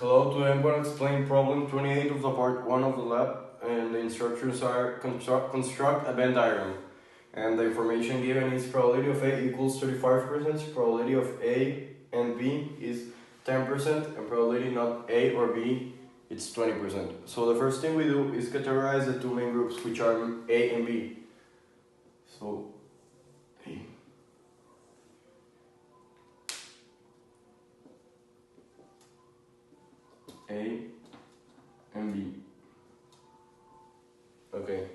Hello, today I'm going to explain problem 28 of the part 1 of the lab, and the instructions are construct a Venn diagram, and the information given is probability of A equals 35%, probability of A and B is 10%, and probability not A or B it's 20%. So the first thing we do is categorize the two main groups, which are A and B. So A and B. Okay,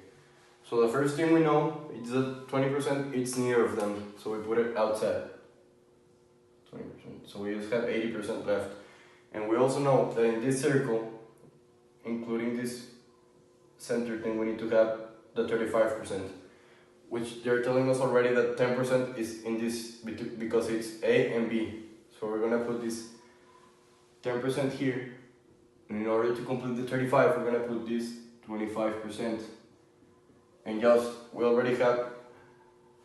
so the first thing we know is that 20% it's neither of them, so we put it outside. 20%, so we just have 80% left. And we also know that in this circle, including this center thing, we need to have the 35%, which they're telling us already that 10% is in this because it's A and B. So we're gonna put this 10% here, and in order to complete the 35, we're gonna put this 25%. And just, we already have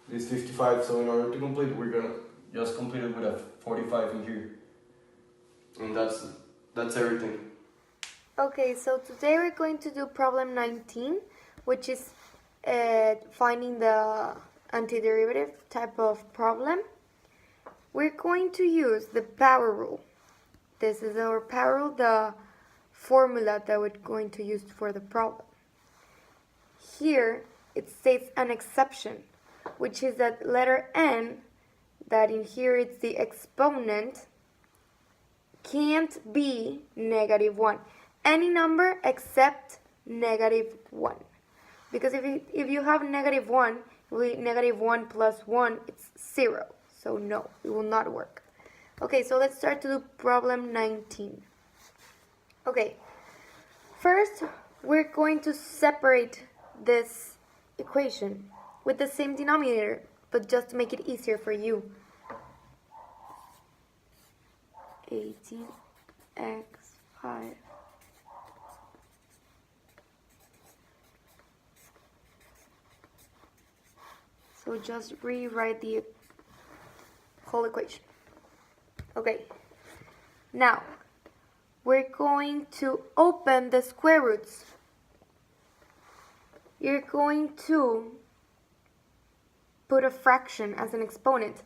this 55, so in order to complete, we're gonna just complete it with a 45 in here. And that's everything. Okay, so today we're going to do problem 19, which is finding the antiderivative type of problem. We're going to use the power rule. This is our power rule, the formula that we're going to use for the problem. Here it states an exception, which is that letter n, that in here it's the exponent, can't be -1. Any number except -1. Because if you have -1, -1 plus 1, it's 0. So no, it will not work. Okay, so let's start to do problem 19. Okay, first we're going to separate this equation with the same denominator, but just to make it easier for you. 18x5 so just rewrite the whole equation. Okay, now we're going to open the square roots. You're going to put a fraction as an exponent.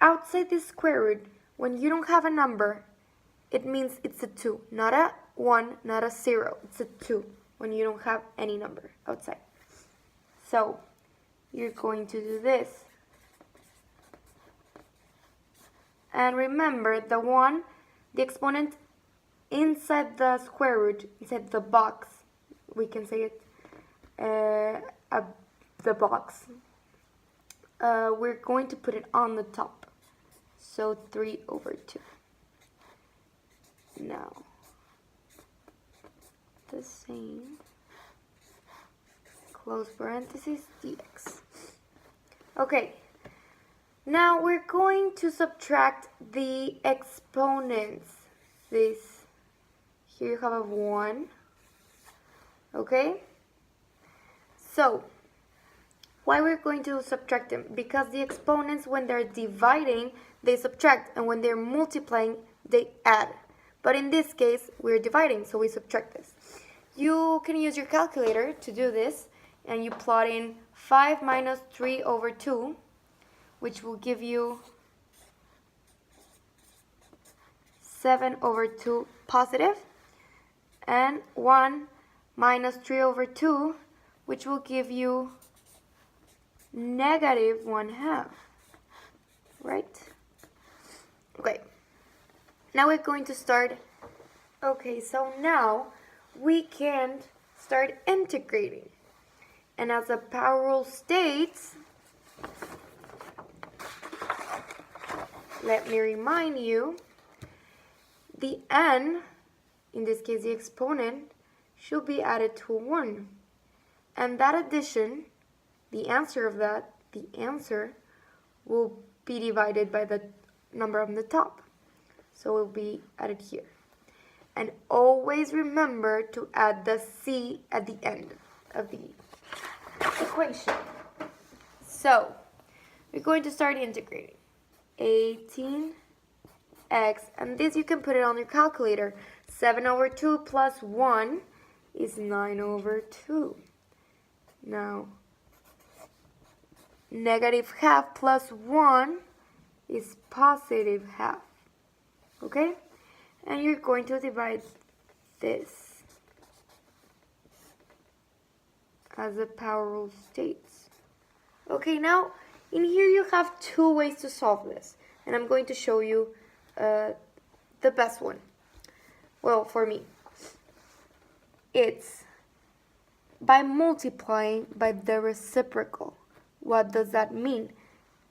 Outside this square root, when you don't have a number, it means it's a 2, not a 1, not a 0. It's a 2 when you don't have any number outside. So you're going to do this. And remember, the exponent inside the square root, inside the box, we can say it, the box, we're going to put it on the top. So 3/2. Now, the same, close parentheses, dx. Okay, now we're going to subtract the exponents. This, here you have a 1, okay? So, why we're going to subtract them? Because the exponents, when they're dividing, they subtract, and when they're multiplying, they add. But in this case, we're dividing, so we subtract this. You can use your calculator to do this, and you plot in 5 minus 3/2, which will give you 7/2 positive, and 1 minus 3/2, which will give you -1/2, right? Okay, now we're going to start. Okay, so now we can start integrating. And as the power rule states, let me remind you, the n, in this case the exponent, should be added to 1. And that addition, the answer of that, the answer will be divided by the number on the top. So it will be added here. And always remember to add the c at the end of the equation. So we're going to start integrating. 18 x, and this you can put it on your calculator. 7 over 2 plus 1 is 9 over 2. Now, negative half plus 1 is positive half. Okay? And you're going to divide this as the power rule states. Okay, now in here you have two ways to solve this, and I'm going to show you the best one. Well, for me, it's by multiplying by the reciprocal. What does that mean?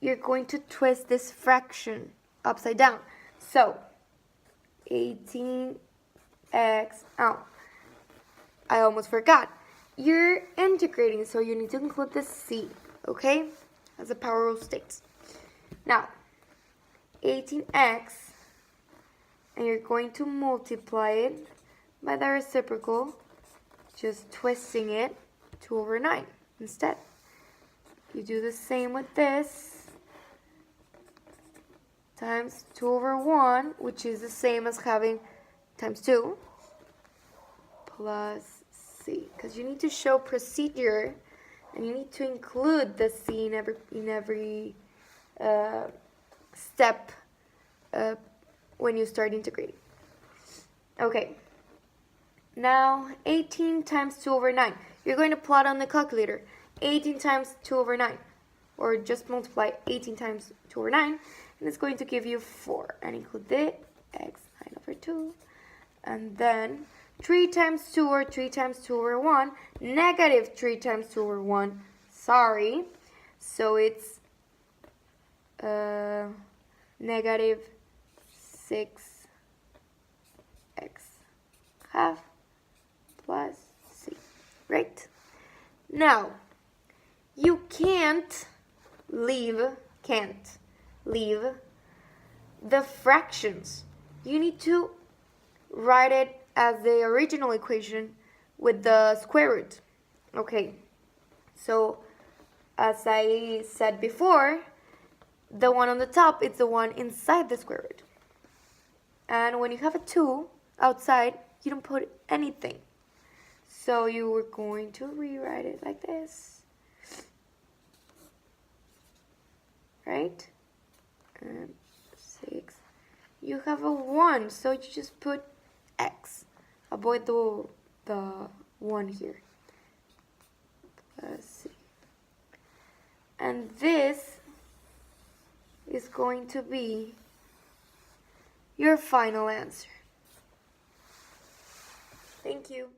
You're going to twist this fraction upside down. So, 18x, oh, I almost forgot. You're integrating, so you need to include the c, okay? As the power rule states. Now, 18x, and you're going to multiply it by the reciprocal, just twisting it 2 over 9 instead. You do the same with this, times 2 over 1, which is the same as having times 2, plus c, because you need to show procedure, and you need to include the c in every step when you start integrating. Okay, now 18 times 2 over 9. You're going to plot on the calculator 18 times 2 over 9, or just multiply 18 times 2 over 9, and it's going to give you 4, and include the x, 9 over 2, and then 3 times 2, or 3 times 2 over 1, negative 3 times 2 over 1, sorry, so it's negative 6x half plus c, right? Now, you can't leave the fractions. You need to write it as the original equation with the square root. Okay, so as I said before, the one on the top is the one inside the square root. And when you have a 2 outside, you don't put anything. So you were going to rewrite it like this. Right? And 6. You have a 1, so you just put x. Avoid the 1 here. Plus c. And this is going to be your final answer. Thank you.